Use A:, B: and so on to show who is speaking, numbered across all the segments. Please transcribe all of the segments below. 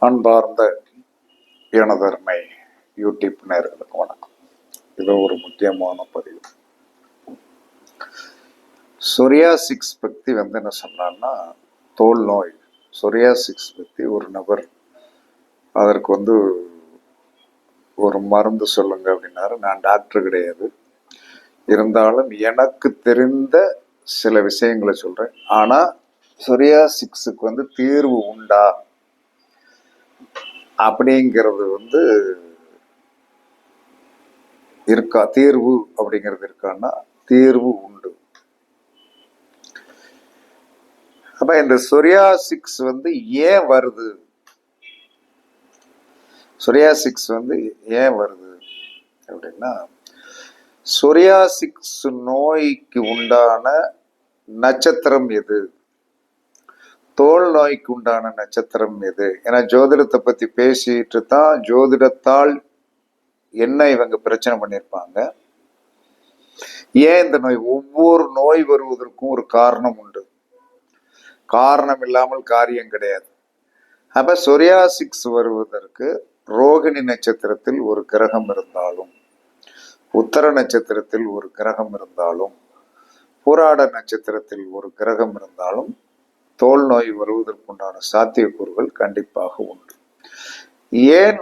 A: அன்பார்ந்த எனதருமை யூடியூப் நேயர்களுக்கு வணக்கம். இது ஒரு முக்கியமான பதிவு. சொரியாசிக்ஸ் பற்றி என்ன சொன்னான்னா, தோல் நோய் சொரியாசிக்ஸ் பற்றி ஒரு நபர் அதற்கு ஒரு மருந்து சொல்லுங்க அப்படின்னாரு. நான் டாக்டர் கிடையாது, இருந்தாலும் எனக்கு தெரிந்த சில விஷயங்களை சொல்றேன். ஆனா சொரியாசிக்ஸுக்கு தீர்வு உண்டா அப்படிங்கிறது இருக்கா? தீர்வு அப்படிங்கிறது இருக்கான்னா தீர்வு உண்டு. அப்ப இந்த சொரியாசிக்ஸ் ஏன் வருது? சொரியாசிக்ஸ் ஏன் வருது அப்படின்னா, சொரியாசிக்ஸ் நோய்க்கு உண்டான நட்சத்திரம் எது, தோல் நோய்க்கு உண்டான நட்சத்திரம் எது? ஏன்னா ஜோதிடத்தை பத்தி பேசிட்டு தான் ஜோதிடத்தால் என்ன இவங்க பிரச்சனை பண்ணியிருப்பாங்க. ஏன் இந்த நோய், ஒவ்வொரு நோய் வருவதற்கும் ஒரு காரணம் உண்டு, காரணம் இல்லாமல் காரியம் கிடையாது. அப்ப சொரியாசிக்ஸ் வருவதற்கு ரோகிணி நட்சத்திரத்தில் ஒரு கிரகம் இருந்தாலும், உத்தர நட்சத்திரத்தில் ஒரு கிரகம் இருந்தாலும், பூராட நட்சத்திரத்தில் ஒரு கிரகம் இருந்தாலும் தோல் நோய் வருவதற்குண்டான சாத்தியக்கூறுகள் கண்டிப்பாக உண்டு. ஏன்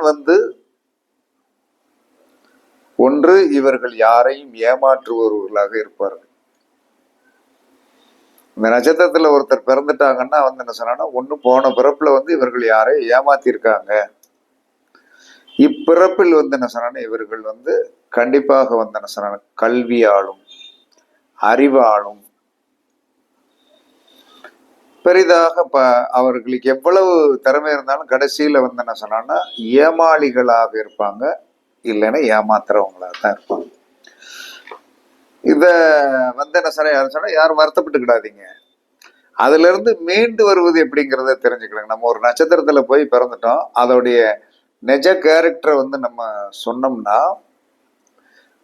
A: ஒன்று, இவர்கள் யாரையும் ஏமாற்றுபவர்களாக இருப்பார்கள். இந்த நட்சத்திரத்துல ஒருத்தர் பிறந்துட்டாங்கன்னா என்ன சொன்னா, ஒண்ணு போன பிறப்புல இவர்கள் யாரையும் ஏமாத்திருக்காங்க, இப்பிறப்பில் என்ன சொன்னா இவர்கள் கண்டிப்பாக என்ன சொன்னா கல்வியாலும் அறிவாலும் பெரிதாக அவர்களுக்கு எவ்வளவு திறமை இருந்தாலும் கடைசியில என்ன சொன்னா ஏமாளிகளாக இருப்பாங்க, இல்லைன்னா ஏமாத்துறவங்களாக தான் இருப்பாங்க. இத என்ன சொன்னா யாரும் வருத்தப்பட்டுக்கிடாதீங்க. அதுல இருந்து மீண்டு வருவது எப்படிங்கிறத தெரிஞ்சுக்கலாங்க. நம்ம ஒரு நட்சத்திரத்துல போய் பிறந்துட்டோம், அதோடைய நிஜ கேரக்டரை நம்ம சொன்னோம்னா,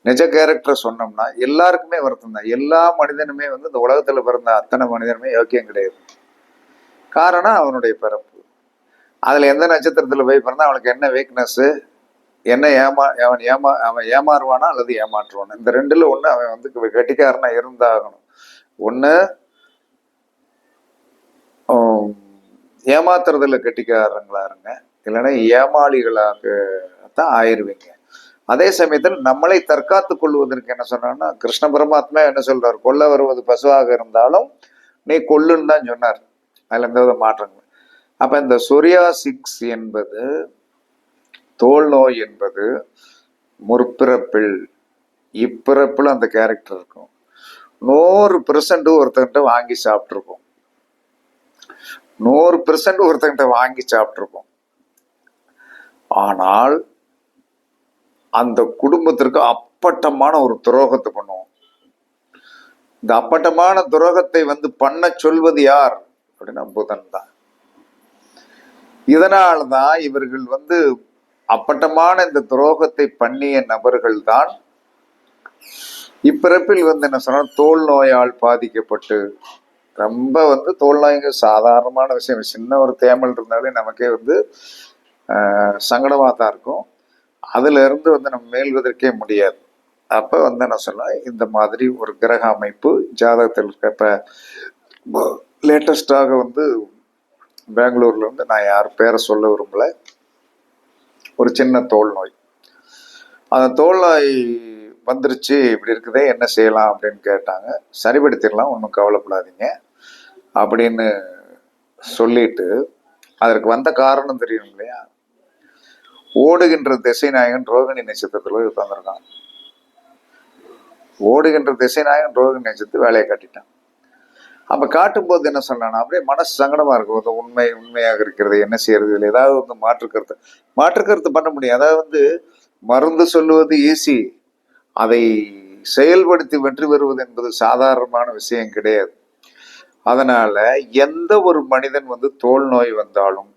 A: நிஜ கேரக்டரை சொன்னோம்னா எல்லாருக்குமே வருத்தம் தான். எல்லா மனிதனுமே இந்த உலகத்துல பிறந்த அத்தனை மனிதனுமே யோக்கியம் கிடையாது. காரணம் அவனுடைய பிறப்பு. அதுல எந்த நட்சத்திரத்துல போய் பிறந்தா அவனுக்கு என்ன வீக்னஸ், என்ன அவன் ஏமாறுவானா அல்லது ஏமாற்றுவானா, இந்த ரெண்டுல ஒண்ணு அவன் கெட்டிக்காரனா இருந்தாகணும். ஒண்ணு ஏமாத்துறதுல கெட்டிக்காரங்களா இருங்க, இல்லைன்னா ஏமாளிகளாக தான் ஆயிருவீங்க. அதே சமயத்தில் நம்மளை தற்காத்து கொள்வதற்கு என்ன சொன்னா, கிருஷ்ண பரமாத்மா என்ன சொல்றாரு, கொல்ல வருவது பசுவாக இருந்தாலும் நீ கொல்லுன்னு தான் சொன்னார். அதுல எந்த வித மாற்றங்கள். அப்ப இந்த சொரியாசிக்ஸ் என்பது, தோல் நோய் என்பது முற்பிறப்பில் இப்பிறப்பில் அந்த கேரக்டர் இருக்கும். 100% ஒருத்தங்கிட்ட வாங்கி சாப்பிட்டுருப்போம், 100% ஒருத்தங்கிட்ட வாங்கி சாப்பிட்டுருப்போம். ஆனால் அந்த குடும்பத்திற்கு அப்பட்டமான ஒரு துரோகத்தை பண்ணுவோம். இந்த அப்பட்டமான துரோகத்தை பண்ண சொல்வது யார் அப்படின்னா புதன் தான். இதனால்தான் இவர்கள் அப்பட்டமான இந்த துரோகத்தை பண்ணிய நபர்கள் தான் இப்பிறப்பில் என்ன சொன்னா தோல் நோயால் பாதிக்கப்பட்டு, ரொம்ப தோல் நோய்ங்க சாதாரணமான விஷயம். சின்ன ஒரு தேமல் இருந்தாலே நமக்கே சங்கடமா தான் இருக்கும். அதுல இருந்து நம்ம மேல்வதற்கே முடியாது. அப்ப என்ன சொன்னா, இந்த மாதிரி ஒரு கிரக அமைப்பு ஜாதகத்தில் இருக்க. இப்ப லேட்டஸ்டாக பெங்களூர்ல நான் யார் பேரை சொல்ல விரும்பல, ஒரு சின்ன தோல் நோய், அந்த தோல் நோய் வந்துருச்சு, இப்படி இருக்குதே, என்ன செய்யலாம் அப்படின்னு கேட்டாங்க. சரிபடுத்திடலாம், ஒன்றும் கவலைப்படாதீங்க அப்படின்னு சொல்லிட்டு, அதற்கு வந்த காரணம் தெரியும் இல்லையா, ஓடுகின்ற திசைநாயகன் ரோகிணி நட்சத்திரத்துல உட்கார்ந்துருக்கான். ஓடுகின்ற திசைநாயகன் ரோகிணி நட்சத்திரத்து வேலையை காட்டிட்டான். அப்ப காட்டும்போது என்ன சொன்னான்னா, அப்படியே மனசு சங்கடமா இருக்கும். உண்மையாக இருக்கிறது, என்ன செய்யறது, இல்லை ஏதாவது மாற்று கருத்து பண்ண முடியும். அதாவது மருந்து சொல்லுவது ஈஸி, அதை செயல்படுத்தி வெற்றி பெறுவது என்பது சாதாரணமான விஷயம் கிடையாது. அதனால எந்த ஒரு மனிதன் தோல் நோய் வந்தாலும்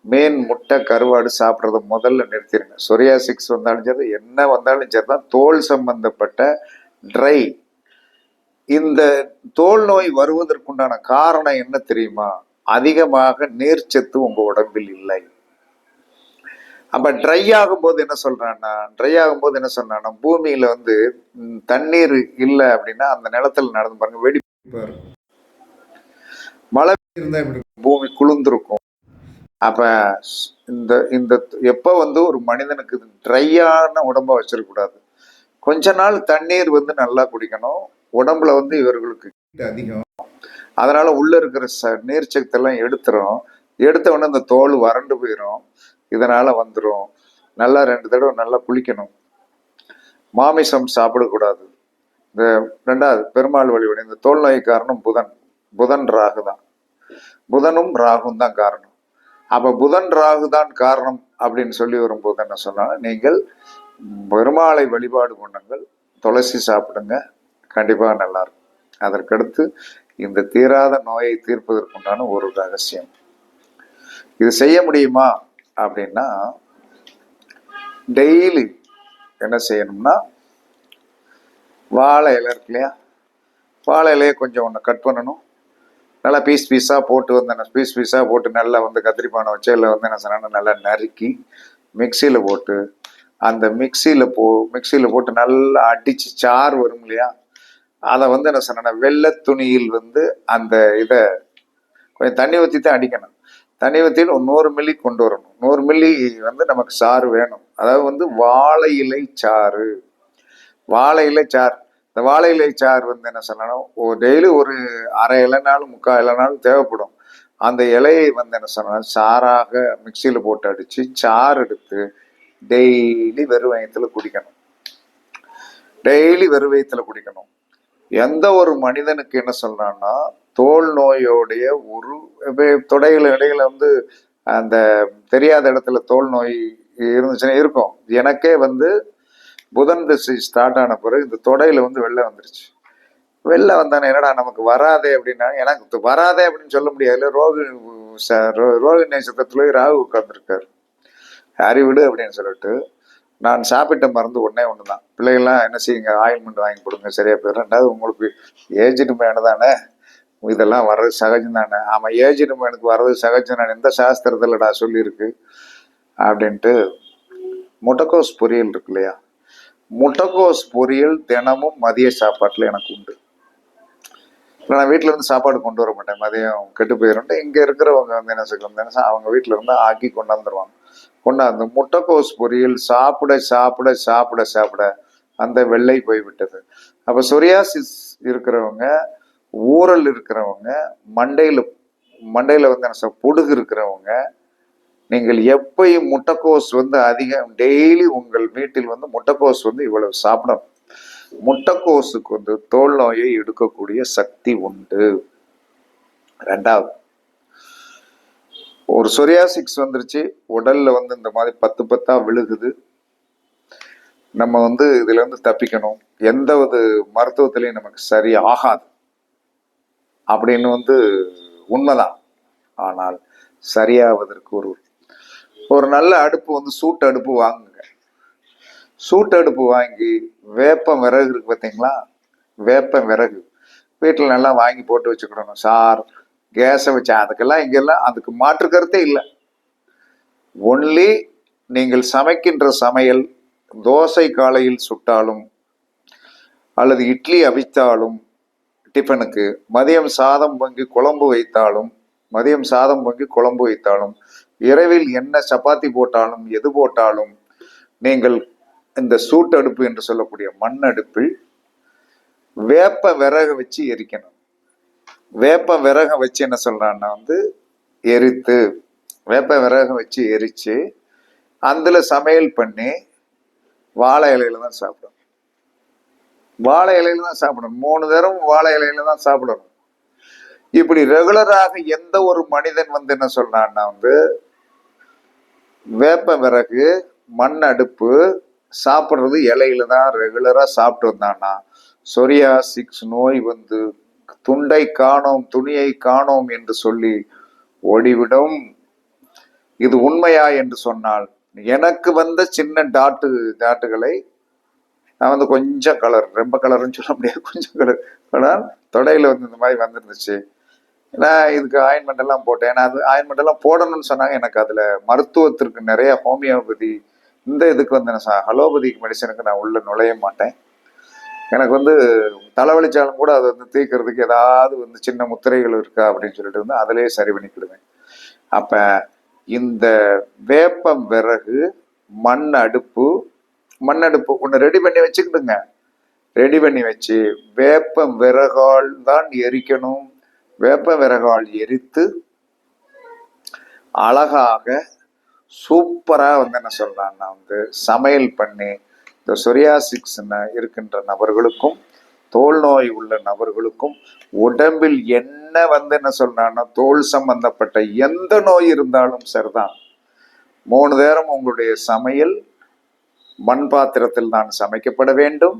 A: மீன், முட்டை, கருவாடு சாப்பிட்றத முதல்ல நிறுத்திடுங்க. சொரியாசிக்ஸ் வந்தாலும் சரி, என்ன வந்தாலும் சரி தான், தோல் சம்பந்தப்பட்ட ட்ரை. இந்த தோல் நோய் வருவதற்குண்டான காரணம் என்ன தெரியுமா? அதிகமாக நீர்ச்சத்து உங்க உடம்பில் இல்லை. அப்ப ட்ரை ஆகும்போது என்ன சொல்றான்னா பூமியில வந்து தண்ணீர் இல்லை அப்படின்னா அந்த நிலத்துல நடந்து பாருங்க வெடிப்பு இருக்கும். மழை இருந்தா இப்படி பூமி குளிர்ந்திருக்கும். அப்ப இந்த இந்த எப்ப வந்து ஒரு மனிதனுக்கு ட்ரையான உடம்ப வச்சிருக்க கூடாது. கொஞ்ச நாள் தண்ணீர் வந்து நல்லா குடிக்கணும். உடம்புல வந்து இவர்களுக்கு அதிகம், அதனால உள்ள இருக்கிற நீர் சக்தி எல்லாம் எடுத்த உடனே இந்த தோல் வறண்டு போயிடும். இதனால வந்துடும். நல்லா 2 தடவை நல்லா குளிக்கணும். மாமிசம் சாப்பிடக்கூடாது. இந்த 2வது பெருமாள் வழிபடு. இந்த தோல் நோய் காரணம் புதன் ராகு தான். புதனும் ராகும் தான் காரணம். அப்ப புதன் ராகு தான் காரணம் அப்படின்னு சொல்லி வரும்போது என்ன சொன்னா, நீங்கள் பெருமாளை வழிபாடு பண்ணுங்கள், துளசி சாப்பிடுங்க, கண்டிப்பா நல்லா இருக்கும். அதற்கடுத்து இந்த தீராத நோயை தீர்ப்பதற்குண்டான ஒரு ரகசியம். இது செய்ய முடியுமா அப்படின்னா, டெய்லி என்ன செய்யணும்னா, வாழை இலை இருக்கு இல்லையா, வாழை இலையை கொஞ்சம் ஒன்று கட் பண்ணணும். நல்லா பீஸாக போட்டு நல்லா வந்து கத்திரிப்பானை வச்சு இல்லை வந்து என்ன சொன்னா நல்லா நறுக்கி மிக்சியில் போட்டு அந்த மிக்சியில் போட்டு நல்லா அடித்து சாறு வரும் இல்லையா, அதை வந்து என்ன சொன்னா வெள்ளை துணியில் வந்து அந்த இதை கொஞ்சம் தண்ணி ஊற்றி தான் அடிக்கணும். தண்ணி ஊற்றியில் 100 மில்லி கொண்டு வரணும். 100 மில்லி வந்து நமக்கு சாறு வேணும். அதாவது வந்து வாழை இலை சாறு. இந்த வாழை இலை சாறு வந்து என்ன சொன்னாலும் டெய்லி ஒரு அரை இலைனாலும் 3/4 இலைனாலும் தேவைப்படும். அந்த இலையை வந்து என்ன சொன்னாலும் சாராக மிக்சியில் போட்டு அடித்து சாறு எடுத்து டெய்லி வெறும் வயிற்றுல குடிக்கணும். எந்த ஒரு மனிதனுக்கு என்ன சொல்றான்னா, தோல் நோயோடைய ஒரு இடையில வந்து அந்த தெரியாத இடத்துல தோல் நோய் இருந்துச்சுன்னா இருக்கும். எனக்கே வந்து புதன் திசை ஸ்டார்ட் ஆன பிறகு இந்த தொடையில வந்து வெள்ளை வந்தானே என்னடா நமக்கு வராதே அப்படின்னா, எனக்கு வராதே அப்படின்னு சொல்ல முடியாது. ரோகிணி நட்சத்திரத்துல ராகு உட்கார்ந்துருக்காரு. அறிவிடு அப்படின்னு சொல்லிட்டு நான் சாப்பிட்ட மருந்து ஒன்று தான். பிள்ளைகள்லாம் என்ன செய்யுங்க, ஆயில்மெண்ட் வாங்கி கொடுங்க, சரியா போயிடும். 2வது உங்களுக்கு ஏஜ்டு மேனு தானே, இதெல்லாம் வர்றது சகஜம் தானே. ஆமாம், ஏஜ்டு மேனுக்கு வர்றது சகஜம் தானே, எந்த சாஸ்திரத்துலடா சொல்லியிருக்கு அப்படின்ட்டு. முட்டைக்கோஸ் பொரியல் இருக்கு இல்லையா, முட்டைக்கோஸ் பொரியல் தினமும் மதிய சாப்பாட்டில் எனக்கு உண்டு. நான் வீட்டில இருந்து சாப்பாடு கொண்டு வர மாட்டேன், மதியம் கெட்டு போயிடும். இங்கே இருக்கிறவங்க வந்து என்ன செய்யணும், அவங்க வீட்டில இருந்து ஆக்கி கொண்டாந்துருவாங்க. கொண்டாந்து முட்டைக்கோஸ் பொரியல் சாப்பிட அந்த வெள்ளை போய்விட்டது. அப்ப சொரியாசிஸ் இருக்கிறவங்க, ஊரல் இருக்கிறவங்க, மண்டையில வந்து என்ன பொடுகு இருக்கிறவங்க, நீங்கள் எப்பயும் முட்டைக்கோஸ் வந்து அதிகம் டெய்லி உங்கள் வீட்டில் வந்து முட்டைக்கோஸ் வந்து இவ்வளவு சாப்பிடணும். முட்டைக்கோசுக்கு வந்து தோல் நோயை எடுக்கக்கூடிய சக்தி உண்டு. 2வது, ஒரு சொரியாசிக்ஸ் வந்துருச்சு, உடல்ல வந்து இந்த மாதிரி 10 விழுகுது. நம்ம வந்து இதுல இருந்து தப்பிக்கணும். எந்த ஒரு மருத்துவத்திலையும் நமக்கு சரி ஆகாது அப்படின்னு வந்து உண்மைதான். ஆனால் சரியாவதற்கு ஒரு நல்ல அடுப்பு வந்து சூட்டு அடுப்பு வாங்குங்க. சூட்டு அடுப்பு வாங்கி வேப்ப விறகு இருக்கு பார்த்தீங்களா, வேப்ப விறகு வீட்டில் நல்லா வாங்கி போட்டு வச்சுக்கிடணும். கேஸை வச்சு அதுக்கெல்லாம் இங்கெல்லாம் அதுக்கு மாற்று கருத்தே இல்லை. ஒன்லி நீங்கள் சமைக்கின்ற சமையல் தோசை காலையில் சுட்டாலும் அல்லது இட்லி அவித்தாலும் டிஃபனுக்கு, மதியம் சாதம் பொங்கி குழம்பு வைத்தாலும் இரவில் என்ன சப்பாத்தி போட்டாலும் எது போட்டாலும் நீங்கள் இந்த சூட்டு அடுப்பு என்று சொல்லக்கூடிய மண் அடுப்பில் வேப்ப விறகு வச்சு எரிக்கணும். வேப்ப விறகை வச்சு என்ன சொல்றான்னா வந்து வேப்ப விறகை வச்சு எரிச்சு அதுல சமையல் பண்ணி வாழை இலையில தான் சாப்பிடணும். 3 தரம் வாழை இலையில தான் சாப்பிடணும். இப்படி ரெகுலராக எந்த ஒரு மனிதன் வந்து என்ன சொல்றான்னா வந்து வேப்ப விறகு மண் அடுப்பு சாப்பிட்றது இலையில தான் ரெகுலரா சாப்பிட்டு வந்தான்னா சொரியாசிக்ஸ் நோய் வந்து துண்டை காணோம் துணியை காணோம் என்று சொல்லி ஓடிவிடும். இது உண்மையா என்று சொன்னால், எனக்கு வந்த சின்ன டாட்டுகளை நான் வந்து கொஞ்சம் கலர், ரொம்ப கலர்னு சொல்ல முடியாது, கொஞ்சம் கலர் தொடையில வந்து இந்த மாதிரி வந்துருந்துச்சு. நான் இதுக்கு ஆயின்மெண்ட் எல்லாம் போட்டேன். ஏன்னா அது ஆயின்மெண்ட் எல்லாம் போடணும்னு சொன்னாங்க. எனக்கு அதுல மருத்துவத்திற்கு நிறைய ஹோமியோபதி இந்த இதுக்கு வந்து அலோபதிக் மெடிசனுக்கு நான் உள்ள நுழைய மாட்டேன். எனக்கு வந்து தலைவலிச்சாலும் கூட அதை வந்து தீர்க்கறதுக்கு ஏதாவது வந்து சின்ன முத்திரைகள் இருக்கா அப்படின்னு சொல்லிட்டு வந்து அதிலே சரி பண்ணிக்கிடுவேன். அப்ப இந்த வேப்பம் விறகு, மண் அடுப்பு ஒன்று ரெடி பண்ணி வச்சுக்கிடுங்க. ரெடி பண்ணி வச்சு வேப்ப விறகால் தான் எரிக்கணும். வேப்ப விறகால் எரித்து அழகாக சூப்பரா வந்து என்ன சொல்றான்னா வந்து சமையல் பண்ணி இந்த சொரியாசிக்ஸ் இருக்கின்ற நபர்களுக்கும் தோல் நோய் உள்ள நபர்களுக்கும் உடம்பில் என்ன வந்து என்ன சொல்றான்னா தோல் சம்பந்தப்பட்ட எந்த நோய் இருந்தாலும் சரிதான். 3 நேரம் உங்களுடைய சமையல் மண் பாத்திரத்தில் தான் சமைக்கப்பட வேண்டும்.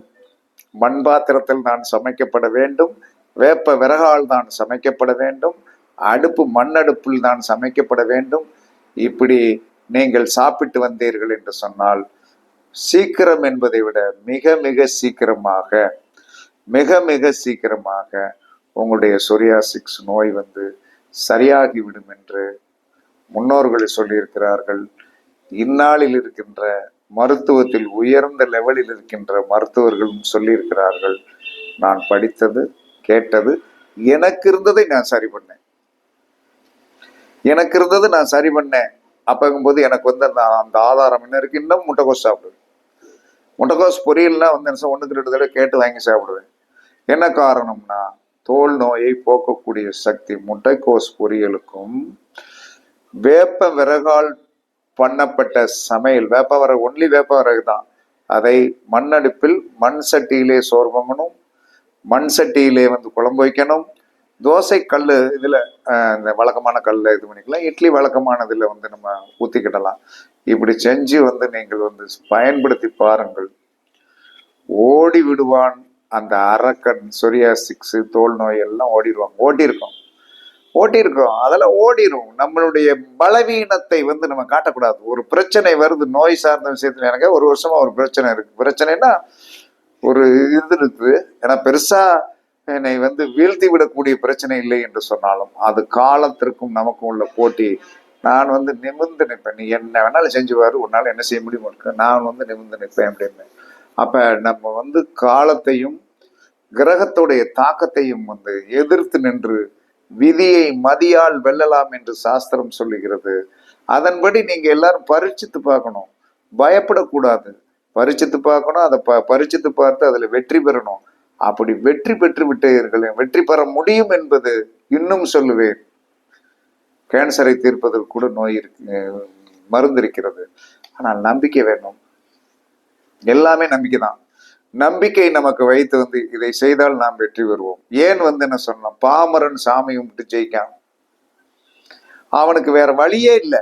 A: மண் பாத்திரத்தில் தான் சமைக்கப்பட வேண்டும். வேப்ப விறகால் தான் சமைக்கப்பட வேண்டும். அடுப்பு மண் அடுப்பில் தான் சமைக்கப்பட வேண்டும். இப்படி நீங்கள் சாப்பிட்டு வந்தீர்கள் என்று சொன்னால் சீக்கிரம் என்பதை விட மிக மிக சீக்கிரமாக உங்களுடைய சொரியாசிக்ஸ் நோய் வந்து சரியாகிவிடும் என்று முன்னோர்கள் சொல்லியிருக்கிறார்கள். இந்நாளில் இருக்கின்ற மருத்துவத்தில் உயர்ந்த லெவலில் இருக்கின்ற மருத்துவர்களும் சொல்லியிருக்கிறார்கள். நான் படித்தது கேட்டது எனக்கு இருந்ததை நான் சரி பண்ணேன். அப்பங்கும்போது எனக்கு வந்து அந்த ஆதாரம் என்ன இருக்கு. இன்னும் முட்டைக்கோஸ் சாப்பிடுவேன். முட்டைக்கோஸ் பொரியல்லாம் வந்து 1க்கு 2 தடவை கேட்டு வாங்கி சாப்பிடுவேன். என்ன காரணம்னா தோல் நோயை போக்கக்கூடிய சக்தி முட்டைக்கோஸ் பொரியலுக்கும் வேப்ப விறகால் பண்ணப்பட்ட சமையல் ஒன்லி வேப்ப விறகு தான். அதை மண்ணடுப்பில் மண் சட்டியிலே சோறு பொங்கணும். மண் சட்டியிலே வந்து குழம்பு வைக்கணும். தோசை கல் இதுல இந்த வழக்கமான கல்ல இது பண்ணிக்கலாம். இட்லி வழக்கமானதுல வந்து நம்ம ஊத்திக்கிடலாம். இப்படி செஞ்சு வந்து நீங்கள் வந்து பயன்படுத்தி பாருங்கள். ஓடி விடுவான் அந்த அரக்கன் சொரியாசிக்ஸ் தோல் நோய் எல்லாம் ஓட்டியிருக்கோம் அதெல்லாம் ஓடிரும். நம்மளுடைய பலவீனத்தை வந்து நம்ம காட்டக்கூடாது. ஒரு பிரச்சனை வருது நோய் சார்ந்த விஷயத்துல, எனக்கு 1 வருஷமா ஒரு பிரச்சனை இருக்கு. பிரச்சனைனா ஒரு இது இருக்குது. ஏன்னா பெருசா என்னை வந்து வீழ்த்தி விடக்கூடிய பிரச்சனை இல்லை என்று சொன்னாலும் அது காலத்திற்கும் நமக்கும் உள்ள போட்டி. நான் வந்து நிமிர்ந்து நிற்பேன். நீ என்ன வேணாலும் செஞ்சுவாரு, உன்னால என்ன செய்ய முடியுமோ இருக்கு, நான் வந்து நிமிர்ந்து நிற்பேன் அப்படின்னு. அப்ப நம்ம வந்து காலத்தையும் கிரகத்துடைய தாக்கத்தையும் வந்து எதிர்த்து நின்று விதியை மதியால் வெல்லலாம் என்று சாஸ்திரம் சொல்லுகிறது. அதன்படி நீங்க எல்லாரும் பரீட்சித்து பார்க்கணும். பயப்படக்கூடாது. பரீட்சித்து பார்க்கணும். அதை பரீட்சித்து பார்த்து அதுல வெற்றி பெறணும். அப்படி வெற்றி பெற்று விட்டீர்கள், வெற்றி பெற முடியும் என்பது இன்னும் சொல்லுவேன். கேன்சரை தீர்ப்பதற்கு கூட நோய் இருக்கு, மருந்து இருக்கிறது. ஆனால் நம்பிக்கை வேணும். எல்லாமே நம்பிக்கை தான். நம்பிக்கை நமக்கு வைத்து வந்து இதை செய்தால் நாம் வெற்றி பெறுவோம். ஏன் வந்து என்ன சொன்னோம், பாமரன் சாமி கும்பிட்டு ஜெயிக்கான். அவனுக்கு வேற வழியே இல்லை.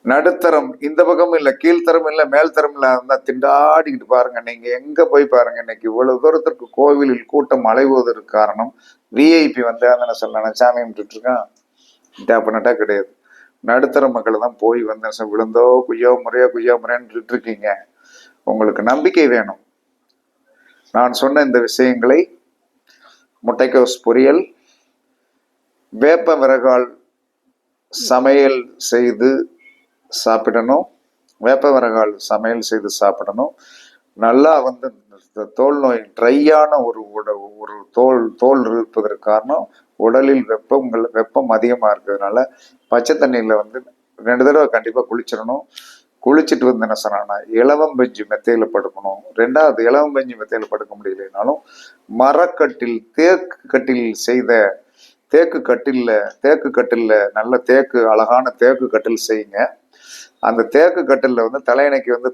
A: நடுத்தரம் இந்த பக்கம் இல்லை, கீழ்த்தரம் இல்லை, மேல்தரம் இல்லை, இருந்தா திண்டாடிக்கிட்டு பாருங்க. நீங்க எங்க போய் பாருங்க. இன்னைக்கு இவ்வளவு தூரத்திற்கு கோவிலில் கூட்டம் அலைவதற்கு காரணம் விஐபி வந்து என்ன சொல்லலாம் சாமி கும்பிட்டு இருக்கான். டெஃபினட்டா கிடையாது. நடுத்தர மக்கள் தான் போய் வந்து விழுந்தோ குய்யோ முறைன்னு இருக்கீங்க. உங்களுக்கு நம்பிக்கை வேணும். நான் சொன்ன இந்த விஷயங்களை முட்டைக்கோஸ் பொரியல், வேப்ப விறகால் சமையல் செய்து சாப்பிடணும். நல்லா வந்து தோல் நோய் ட்ரையான ஒரு தோல் இருப்பதற்கு காரணம் உடலில் வெப்பம் அதிகமாக இருக்கிறதுனால பச்சை தண்ணியில் வந்து 2 தடவை கண்டிப்பாக குளிச்சிடணும். குளிச்சுட்டு வந்து என்ன சொன்னா இலவம்பஞ்சு மெத்தையில படுக்கணும். 2வது இலவம்பஞ்சு மெத்தையில படுக்க முடியலைனாலும் மரக்கட்டில் தேக்கு கட்டில்ல நல்ல அழகான தேக்கு கட்டில் செய்யுங்க. அந்த தேக்கு கட்டில்ல வந்து தலையணைக்கு வந்து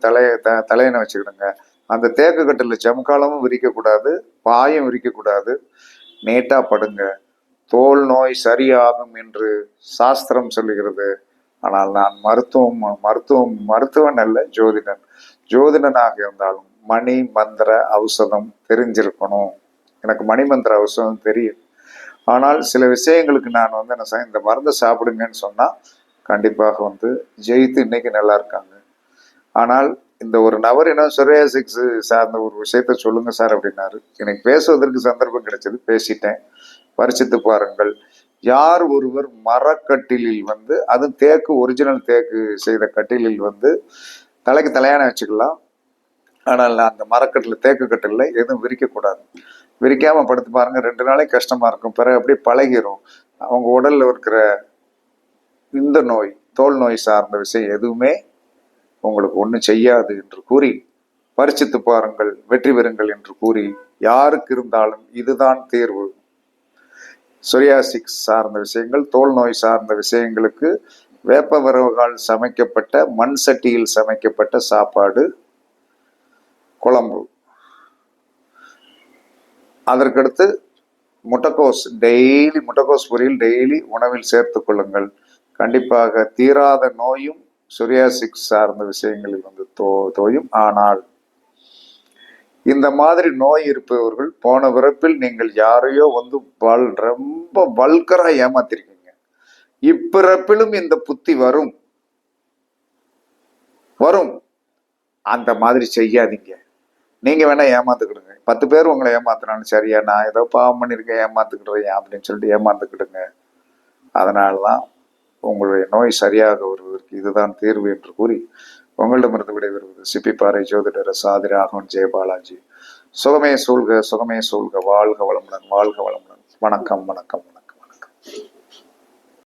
A: தலையணை வச்சுக்கிடுங்க. அந்த தேக்கு கட்டில்ல ஜம்காலமும் விரிக்கக்கூடாது, பாயும் விரிக்கக்கூடாது. நீட்டா படுங்க. தோல் நோய் சரியாகும் என்று சாஸ்திரம் சொல்லுகிறது. ஆனால் நான் மருத்துவன் அல்ல, ஜோதிடனாக இருந்தாலும் மணி மந்திர ஔஷதம் தெரிஞ்சிருக்கணும். எனக்கு மணி மந்திர ஔஷதம் தெரியும். ஆனால் சில விஷயங்களுக்கு நான் வந்து என்ன இந்த மருந்தை சாப்பிடுங்கன்னு சொன்னா கண்டிப்பாக வந்து ஜெயித்து இன்னைக்கு நல்லா இருக்காங்க. ஆனால் இந்த ஒரு நபர் என்ன சொரியாசிக்ஸ் சார்ந்த ஒரு விஷயத்த சொல்லுங்க சார் அப்படின்னாரு. எனக்கு பேசுவதற்கு சந்தர்ப்பம் கிடைச்சது, பேசிட்டேன். பரிசித்து பாருங்கள். யார் ஒருவர் மரக்கட்டிலில் வந்து, அது தேக்கு, ஒரிஜினல் தேக்கு செய்த கட்டிலில் வந்து தலைக்கு தலையான வச்சுக்கலாம். ஆனால் அந்த மரக்கட்டில், தேக்கு கட்டில எதுவும் விரிக்கக்கூடாது. விரிக்காம படுத்து பாருங்க, 2 நாளைக்கு கஷ்டமா இருக்கும், பிறகு அப்படியே பழகிரும். அவங்க உடல்ல இருக்கிற இந்த நோய், தோல் நோய் சார்ந்த விஷயம் எதுவுமே உங்களுக்கு ஒன்றும் செய்யாது என்று கூறி, பரிசித்து பாருங்கள், வெற்றி பெறுங்கள் என்று கூறி, யாருக்கு இருந்தாலும் இதுதான் தீர்வு. சொரியாசிக்ஸ் சார்ந்த விஷயங்கள், தோல் நோய் சார்ந்த விஷயங்களுக்கு வேப்ப விறகால் சமைக்கப்பட்ட, மண் சட்டியில் சமைக்கப்பட்ட சாப்பாடு, குழம்பு. அதற்கடுத்து முட்டைக்கோஸ், டெய்லி முட்டைக்கோஸ் பொரியல் டெய்லி உணவில் சேர்த்து கொள்ளுங்கள். கண்டிப்பாக தீராத நோயும் சொரியாசிக்ஸ் சார்ந்த விஷயங்களில் வந்து தோயும். ஆனால் இந்த மாதிரி நோய் இருப்பவர்கள் போன பிறப்பில் நீங்கள் யாரையோ வந்து ரொம்ப வல்கரா ஏமாத்திருக்கீங்க. இப்பிறப்பிலும் இந்த புத்தி வரும். அந்த மாதிரி செய்யாதீங்க. நீங்க வேணா ஏமாத்துக்கிடுங்க. 10 பேர் உங்களை ஏமாத்தினாலும் சரியா, நான் ஏதோ பாவம் பண்ணிருக்கேன் ஏமாத்துக்கிடுறேன் அப்படின்னு சொல்லிட்டு ஏமாந்துக்கிடுங்க. அதனாலதான் உங்களுடைய நோய் சரியாக வருவதற்கு இதுதான் தீர்வு என்று கூறி உங்களிடமிருந்து விடைபெறுவது சிப்பிப்பாறை ஜோதிடர் சாதி ராகவன் ஜெயபாலாஜி. சுகமே சூழ்க, சுகமே சூழ்க. வாழ்க வளமுடன், வாழ்க வளமுடன். வணக்கம், வணக்கம்.